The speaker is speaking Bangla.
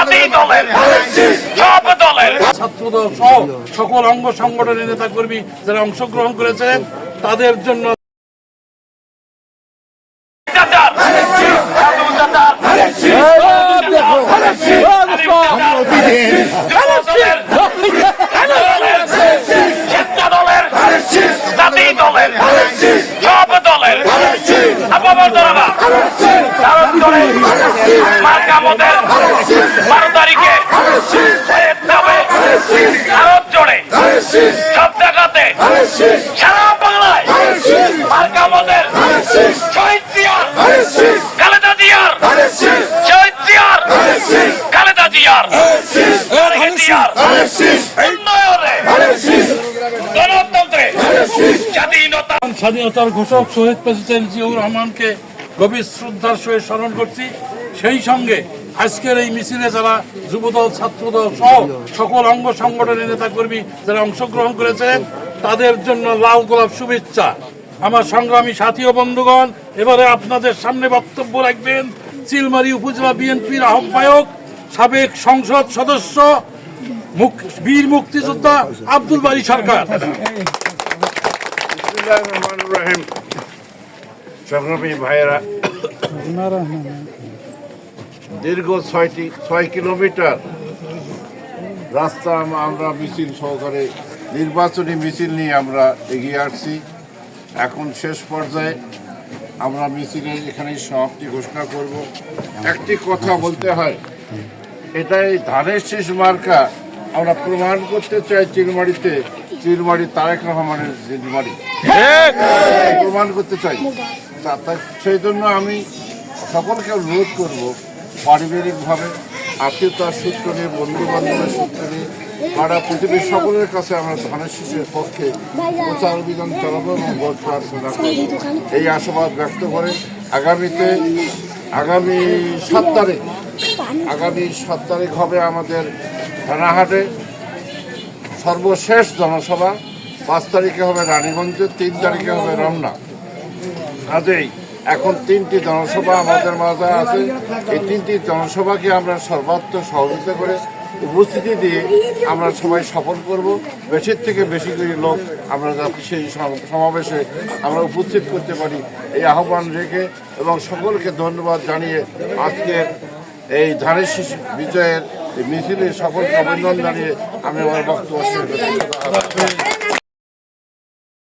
জাতি দলের সব দলের ছাত্রদল সহ সকল অঙ্গ সংগঠনের নেতা কর্মী যারা অংশগ্রহণ করেছেন তাদের জন্য জাতি দলের সব দলের মার্কামদের 12 তারিখে ভারত জোড়ে সব জায়গাতে সারা বাংলায় মার্কামদের শহীদ জিয়ার খালেদা জিয়ার শহীদ জিয়ার খালেদা জিয়ার উন্নয়নে গণতন্ত্রে স্বাধীনতার ঘোষক শহীদ প্রেসিডেন্ট জিয়াউর রহমানকে গভীর শ্রদ্ধার সহিত স্মরণ করছি। সেই সঙ্গে আজকের এই মিছিলে যারা যুবদল ছাত্রদল সহ সকল অঙ্গ সংগঠনের নেতা কর্মী যারা অংশগ্রহণ করেছেন তাদের জন্য লাল গোলাপ শুভেচ্ছা। আমার সংগ্রামী সাথী ও বন্ধুগণ, এবারে আপনাদের সামনে বক্তব্য রাখবেন চিলমারী উপজেলা বিএনপির আহ্বায়ক সাবেক সংসদ সদস্য বীর মুক্তিযোদ্ধা আব্দুল বারী সরকার। সংগ্রামী ভাইয়েরা, দীর্ঘ 6 কিলোমিটার রাস্তা আমরা মিছিল সহকারে নির্বাচনী মিছিল নিয়ে আমরা এগিয়ে আসছি। এখন শেষ পর্যায়ে আমরা মিছিলের এখানেই সমাপ্তি ঘোষণা করব। একটি কথা বলতে হয়, এটাই ধানের শীষ মার্কা আমরা প্রমাণ করতে চাই চিলমারি তারেক রহমানের চিলমারি প্রমাণ করতে চাই। সেই জন্য আমি সকলকে অনুরোধ করব, পারিবারিকভাবে আত্মীয়তার সূত্র নিয়ে, বন্ধু বান্ধবের সূত্র নিয়ে, পাড়া পৃথিবীর সকলের কাছে আমরা ধানের শীষের পক্ষে প্রচার অভিযান চালাবো এবং ভোট প্রার্থনা করব। এই আশাবাদ ব্যক্ত করে আগামী 7 তারিখ হবে আমাদের থানাহাটে সর্বশেষ জনসভা। 5 তারিখে হবে রানীগঞ্জে, 3 তারিখে হবে রমনা। কাজেই এখন 3টি জনসভা আমাদের মাঝে আছে। এই 3টি জনসভাকে আমরা সর্বাত্মক সহযোগিতা করে উপস্থিতি দিয়ে আমরা সবাই সফল করব। বেশির থেকে বেশি করে লোক আমরা যাতে সেই সমাবেশে আমরা উপস্থিত করতে পারি এই আহ্বান রেখে এবং সকলকে ধন্যবাদ জানিয়ে আজকের এই ধানের শীষ বিজয়ের মিছিলের সকলকে অভিনন্দন জানিয়ে আমি আমার বক্তব্য শেষ করছি।